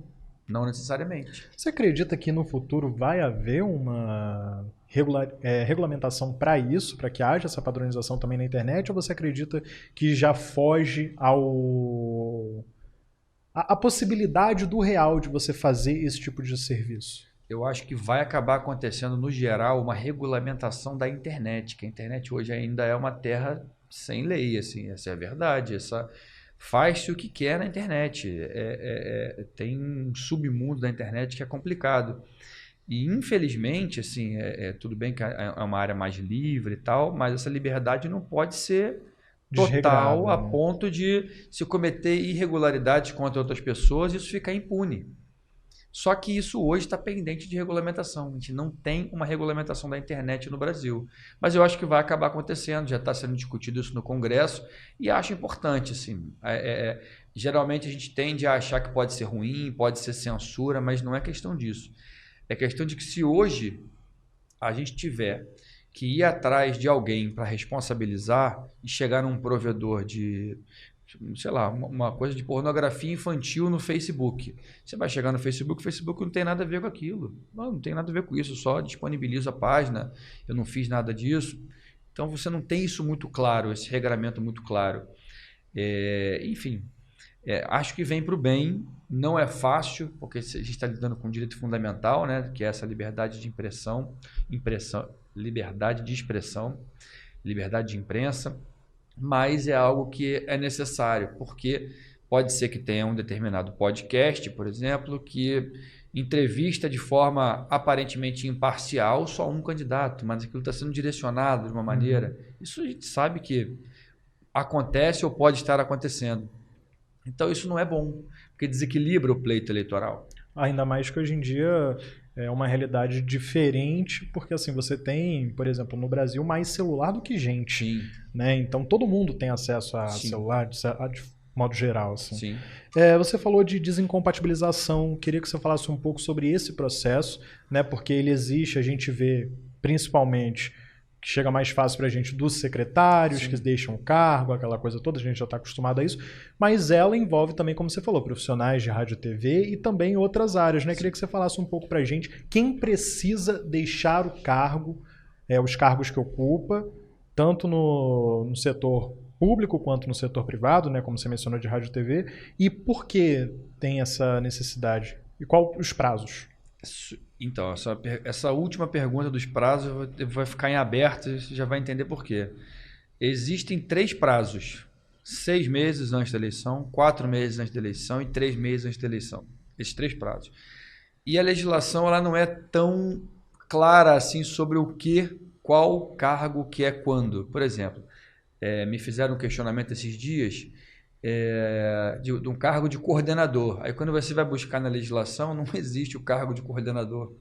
necessariamente. Você acredita que no futuro vai haver uma regulamentação para isso, para que haja essa padronização também na internet, ou você acredita que já foge a possibilidade do real de você fazer esse tipo de serviço? Eu acho que vai acabar acontecendo, no geral, uma regulamentação da internet, que a internet hoje ainda é uma terra sem lei, assim, essa é a verdade. Faz-se o que quer na internet. Tem um submundo da internet que é complicado. E, infelizmente, assim, tudo bem que é uma área mais livre e tal, mas essa liberdade não pode ser total a ponto de se cometer irregularidades contra outras pessoas e isso ficar impune. Só que isso hoje está pendente de regulamentação. A gente não tem uma regulamentação da internet no Brasil. Mas eu acho que vai acabar acontecendo, já está sendo discutido isso no Congresso e acho importante. Assim, geralmente a gente tende a achar que pode ser ruim, pode ser censura, mas não é questão disso. É questão de que se hoje a gente tiver que ir atrás de alguém para responsabilizar e chegar num provedor de, sei lá, uma coisa de pornografia infantil no Facebook. Você vai chegar no Facebook, o Facebook não tem nada a ver com aquilo. Não tem nada a ver com isso, só disponibilizo a página, eu não fiz nada disso. Então você não tem isso muito claro, esse regramento muito claro. Enfim, acho que vem para o bem, não é fácil, porque a gente está lidando com um direito fundamental, né, que é essa liberdade de liberdade de expressão, liberdade de imprensa, mas é algo que é necessário, porque pode ser que tenha um determinado podcast, por exemplo, que entrevista de forma aparentemente imparcial só um candidato, mas aquilo está sendo direcionado de uma maneira. Isso a gente sabe que acontece ou pode estar acontecendo. Então isso não é bom, porque desequilibra o pleito eleitoral. Ainda mais que hoje em dia é uma realidade diferente, porque assim, você tem, por exemplo, no Brasil, mais celular do que gente. Sim. Né? Então todo mundo tem acesso a Sim. celular, de modo geral. Assim. Sim. Você falou de desincompatibilização, queria que você falasse um pouco sobre esse processo, né? Porque ele existe, a gente vê principalmente que chega mais fácil para a gente dos secretários, que deixam o cargo, aquela coisa toda, a gente já está acostumado a isso, mas ela envolve também, como você falou, profissionais de rádio e TV e também outras áreas, né? Queria que você falasse um pouco para a gente quem precisa deixar o cargo, os cargos que ocupa, tanto no setor público quanto no setor privado, né? Como você mencionou de rádio e TV, e por que tem essa necessidade? E quais os prazos? Então, essa última pergunta dos prazos vai ficar em aberto e você já vai entender por quê. Existem 3 prazos: 6 meses antes da eleição, 4 meses antes da eleição e 3 meses antes da eleição. Esses 3 prazos. E a legislação ela não é tão clara assim sobre qual cargo que é quando. Por exemplo, me fizeram um questionamento esses dias de um cargo de coordenador. Aí quando você vai buscar na legislação, não existe o cargo de coordenador.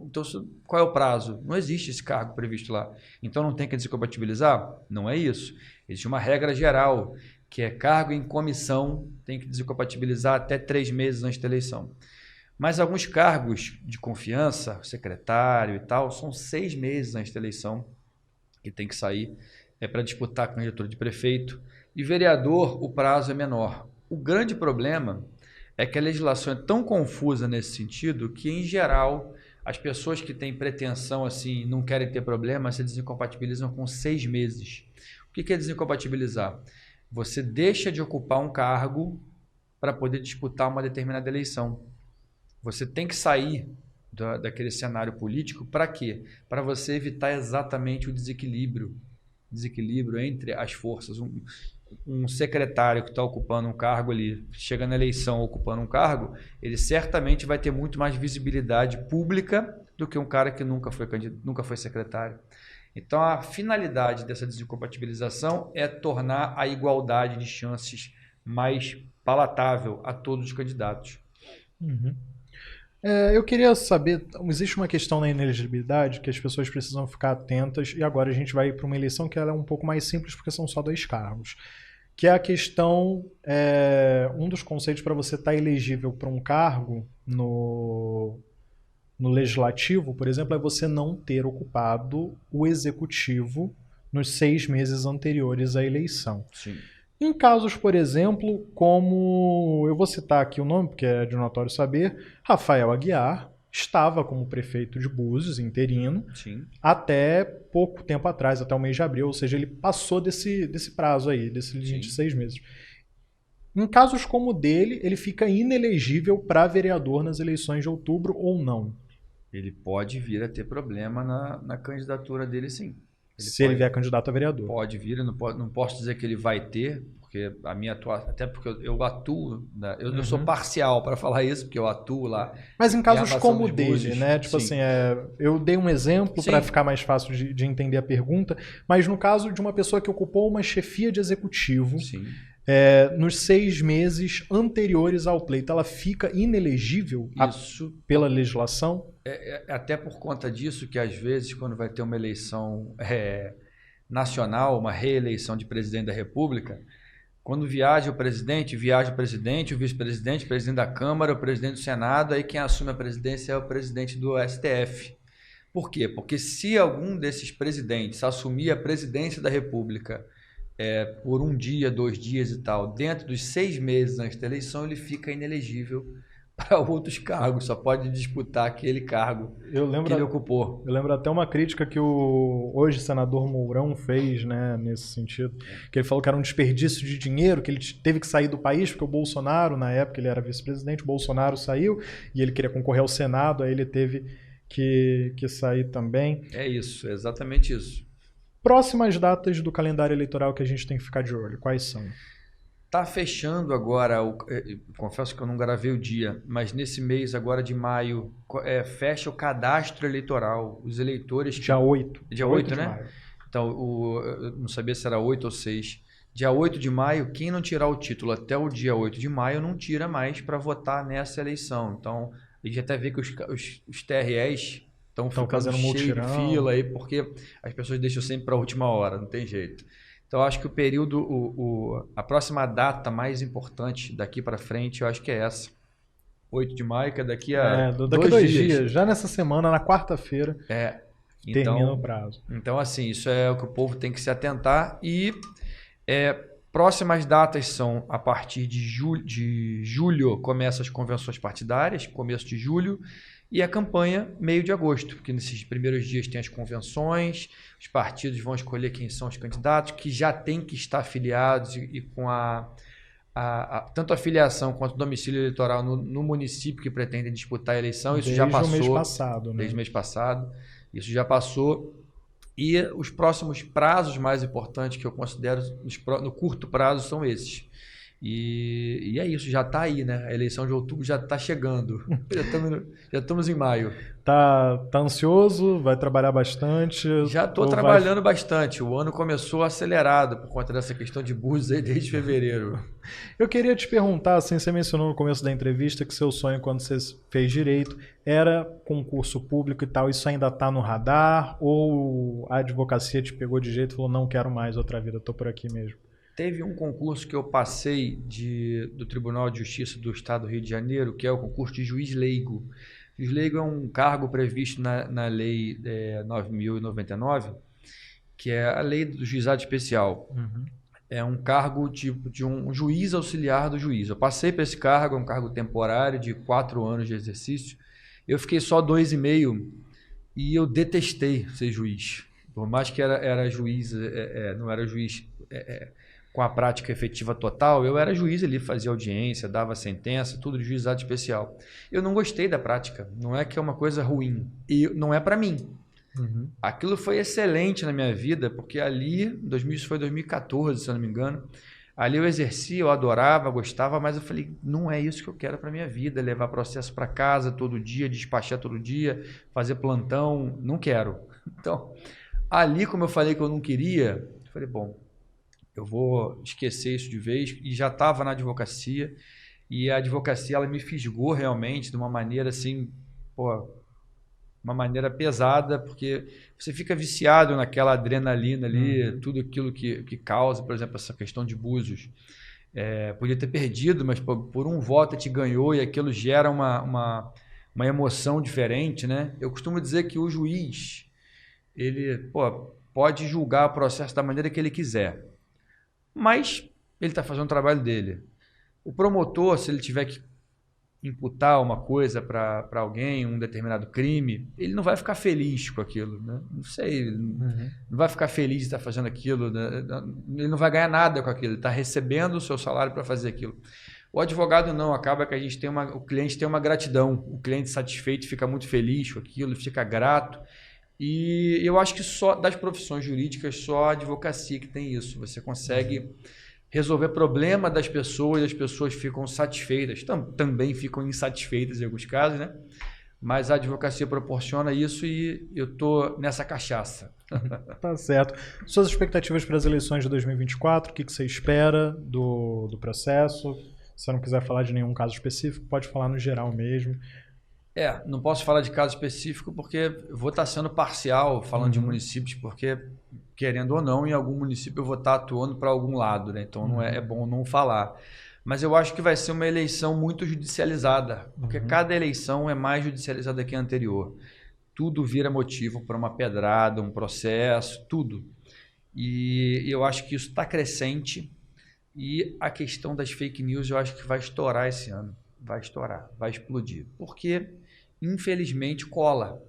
Então, qual é o prazo? Não existe esse cargo previsto lá. Então não tem que desincompatibilizar? Não é isso. Existe uma regra geral, que é cargo em comissão, tem que desincompatibilizar até 3 meses antes da eleição. Mas alguns cargos de confiança, secretário e tal, são 6 meses antes da eleição que tem que sair. Para disputar a candidatura de prefeito. E vereador, o prazo é menor. O grande problema é que a legislação é tão confusa nesse sentido que, em geral, as pessoas que têm pretensão assim, não querem ter problema, se desincompatibilizam com 6 meses. O que é desincompatibilizar? Você deixa de ocupar um cargo para poder disputar uma determinada eleição. Você tem que sair daquele cenário político para quê? Para você evitar exatamente o desequilíbrio entre as forças. Um secretário que está ocupando um cargo ali, chega na eleição ocupando um cargo, ele certamente vai ter muito mais visibilidade pública do que um cara que nunca foi secretário. Então, a finalidade dessa desincompatibilização é tornar a igualdade de chances mais palatável a todos os candidatos. Uhum. Eu queria saber, existe uma questão na inelegibilidade que as pessoas precisam ficar atentas, e agora a gente vai para uma eleição que ela é um pouco mais simples porque são só 2 cargos, que é a questão, um dos conceitos para você estar elegível para um cargo no legislativo, por exemplo, é você não ter ocupado o executivo nos 6 meses anteriores à eleição. Sim. Em casos, por exemplo, como, eu vou citar aqui o nome, porque é de notório saber, Rafael Aguiar estava como prefeito de Búzios, interino, Sim. até pouco tempo atrás, até o mês de abril, ou seja, ele passou desse prazo aí, desse limite de 6 meses. Em casos como o dele, ele fica inelegível para vereador nas eleições de outubro ou não? Ele pode vir a ter problema na candidatura dele, sim. Ele vier candidato a vereador. Pode vir, eu não posso dizer que ele vai ter, porque a minha atuação, até porque eu atuo, né? Eu sou parcial para falar isso, porque eu atuo lá. Mas em casos como o dele, né? Tipo sim. assim, eu dei um exemplo para ficar mais fácil de entender a pergunta, mas no caso de uma pessoa que ocupou uma chefia de executivo, nos 6 meses anteriores ao pleito, ela fica inelegível pela legislação? Até por conta disso que, às vezes, quando vai ter uma eleição nacional, uma reeleição de presidente da República, quando viaja o presidente, o vice-presidente, o presidente da Câmara, o presidente do Senado, aí quem assume a presidência é o presidente do STF. Por quê? Porque se algum desses presidentes assumir a presidência da República por 1 dia, 2 dias e tal, dentro dos 6 meses antes da eleição, ele fica inelegível para outros cargos, só pode disputar aquele cargo que ele ocupou. Eu lembro até uma crítica que o hoje senador Mourão fez, né, nesse sentido, que ele falou que era um desperdício de dinheiro, que ele teve que sair do país, porque o Bolsonaro, na época ele era vice-presidente, o Bolsonaro saiu e ele queria concorrer ao Senado, aí ele teve que sair também. É isso, é exatamente isso. Próximas datas do calendário eleitoral que a gente tem que ficar de olho, quais são? Está fechando agora, confesso que eu não gravei o dia, mas nesse mês agora de maio, fecha o cadastro eleitoral, os eleitores... Dia 8. Dia 8, né? Maio. Então, eu não sabia se era 8 ou 6. Dia 8 de maio, quem não tirar o título até o dia 8 de maio não tira mais para votar nessa eleição. Então, a gente até vê que os TREs estão fazendo cheio de fila aí, porque as pessoas deixam sempre para a última hora, não tem jeito. Então, eu acho que o período, a próxima data mais importante daqui para frente, eu acho que é essa. 8 de maio, que é daqui a daqui 2 dias. Já nessa semana, na quarta-feira, termina o prazo. Então, assim, isso é o que o povo tem que se atentar. E próximas datas são a partir de julho, começam as convenções partidárias, começo de julho. E a campanha, meio de agosto, porque nesses primeiros dias tem as convenções, os partidos vão escolher quem são os candidatos, que já têm que estar afiliados e com tanto a filiação quanto o domicílio eleitoral no município que pretendem disputar a eleição. Isso já passou. Desde o mês passado, né? Desde o mês passado. Isso já passou. E os próximos prazos mais importantes que eu considero no curto prazo são esses. E é isso, já está aí, né? A eleição de outubro já está chegando. Já estamos em maio. Tá ansioso? Vai trabalhar bastante? Já estou trabalhando bastante. O ano começou acelerado por conta dessa questão de Búzios aí desde fevereiro. Eu queria te perguntar, assim, você mencionou no começo da entrevista que seu sonho quando você fez direito era concurso público e tal. Isso ainda está no radar? Ou a advocacia te pegou de jeito e falou, não quero mais outra vida, estou por aqui mesmo? Teve um concurso que eu passei do Tribunal de Justiça do Estado do Rio de Janeiro, que é o concurso de juiz leigo. Juiz leigo é um cargo previsto na Lei 9.099, que é a Lei do Juizado Especial. Uhum. É um cargo tipo de um juiz auxiliar do juiz. Eu passei para esse cargo, é um cargo temporário de 4 anos de exercício. Eu fiquei só 2,5 e eu detestei ser juiz. Por mais que era juiz, não era juiz... com a prática efetiva total, eu era juiz ali, fazia audiência, dava sentença, tudo de juizado especial. Eu não gostei da prática, não é que é uma coisa ruim, e não é para mim. Uhum. Aquilo foi excelente na minha vida, porque ali, isso foi 2014, se eu não me engano, ali eu exercia, eu adorava, gostava, mas eu falei, não é isso que eu quero para minha vida, levar processo para casa todo dia, despachar todo dia, fazer plantão, não quero. Então, ali como eu falei que eu não queria, eu falei, bom, eu vou esquecer isso de vez, e já estava na advocacia, e a advocacia ela me fisgou realmente de uma maneira assim, pô, uma maneira pesada, porque você fica viciado naquela adrenalina ali, tudo aquilo que causa, por exemplo, essa questão de Búzios. Podia ter perdido, mas por um voto te ganhou, e aquilo gera uma emoção diferente, né? Eu costumo dizer que o juiz, ele pode julgar o processo da maneira que ele quiser, mas ele está fazendo o trabalho dele. O promotor, se ele tiver que imputar uma coisa para alguém, um determinado crime, ele não vai ficar feliz com aquilo, né? Não sei, ele não vai ficar feliz de estar fazendo aquilo, né? Ele não vai ganhar nada com aquilo, ele está recebendo o seu salário para fazer aquilo. O advogado não, acaba que a gente o cliente tem uma gratidão, o cliente satisfeito fica muito feliz com aquilo, fica grato, e eu acho que só das profissões jurídicas, só a advocacia que tem isso, você consegue resolver problema das pessoas, as pessoas ficam satisfeitas, também ficam insatisfeitas em alguns casos, né? Mas a advocacia proporciona isso e eu estou nessa cachaça. Tá certo. Suas expectativas para as eleições de 2024, o que você espera do processo? Se você não quiser falar de nenhum caso específico, pode falar no geral mesmo. Não posso falar de caso específico porque eu vou estar sendo parcial falando de municípios, porque, querendo ou não, em algum município eu vou estar atuando para algum lado, né? Então não é bom não falar. Mas eu acho que vai ser uma eleição muito judicializada, porque cada eleição é mais judicializada que a anterior. Tudo vira motivo para uma pedrada, um processo, tudo. E eu acho que isso está crescente, e a questão das fake news eu acho que vai estourar esse ano. Vai estourar, vai explodir. Porque, infelizmente, cola.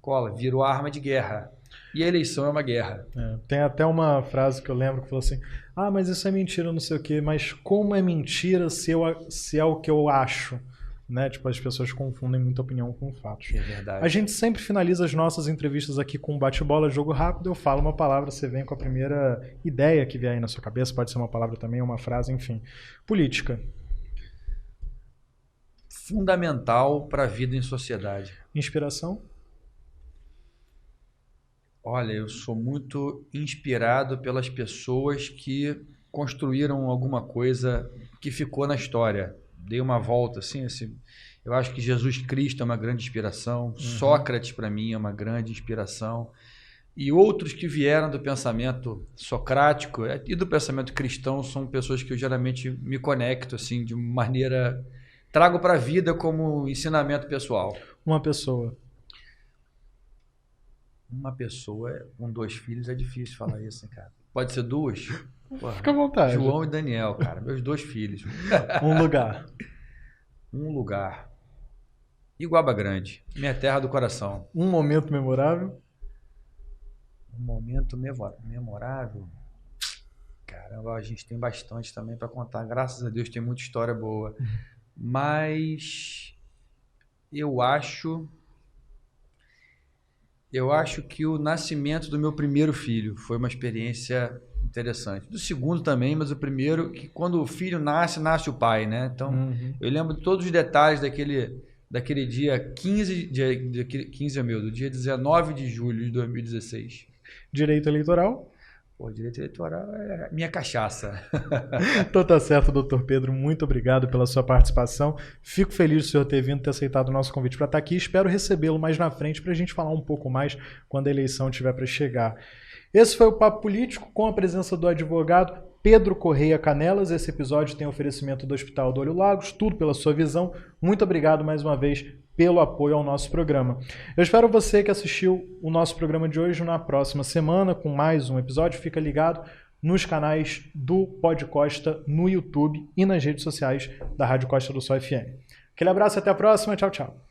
Cola, virou arma de guerra. E a eleição é uma guerra. Tem até uma frase que eu lembro que falou assim: mas isso é mentira, não sei o quê. Mas como é mentira se é o que eu acho? Né? Tipo, as pessoas confundem muita opinião com fatos. É verdade. A gente sempre finaliza as nossas entrevistas aqui com um bate-bola, jogo rápido. Eu falo uma palavra, você vem com a primeira ideia que vier aí na sua cabeça. Pode ser uma palavra também, uma frase, enfim. Política. Fundamental para a vida em sociedade. Inspiração? Olha, eu sou muito inspirado pelas pessoas que construíram alguma coisa que ficou na história. Dei uma volta, assim, eu acho que Jesus Cristo é uma grande inspiração, Sócrates, para mim, é uma grande inspiração, e outros que vieram do pensamento socrático e do pensamento cristão são pessoas que eu geralmente me conecto, assim, de maneira... Trago para a vida como ensinamento pessoal. Uma pessoa. Uma pessoa com 2 filhos é difícil falar isso, hein, cara? Pode ser 2? Porra, fica à vontade. João e Daniel, cara, meus 2 filhos. Um lugar. Um lugar. Iguaba Grande, minha terra do coração. Um momento memorável. Um momento memorável. Caramba, a gente tem bastante também para contar. Graças a Deus tem muita história boa. Mas eu acho que o nascimento do meu primeiro filho foi uma experiência interessante. Do segundo também, mas o primeiro, que quando o filho nasce o pai, né? Então, eu lembro de todos os detalhes daquele dia do dia 19 de julho de 2016. Direito eleitoral? Direito eleitoral é minha cachaça. Então tá certo, doutor Pedro. Muito obrigado pela sua participação. Fico feliz do senhor ter vindo, ter aceitado o nosso convite para estar aqui. Espero recebê-lo mais na frente para a gente falar um pouco mais quando a eleição estiver para chegar. Esse foi o Papo Político com a presença do advogado Pedro Correia Canelas. Esse episódio tem oferecimento do Hospital do Olho Lagos, tudo pela sua visão. Muito obrigado mais uma vez pelo apoio ao nosso programa. Eu espero você que assistiu o nosso programa de hoje na próxima semana com mais um episódio. Fica ligado nos canais do Pod Costa no YouTube e nas redes sociais da Rádio Costa do Sol FM. Aquele abraço e até a próxima. Tchau, tchau.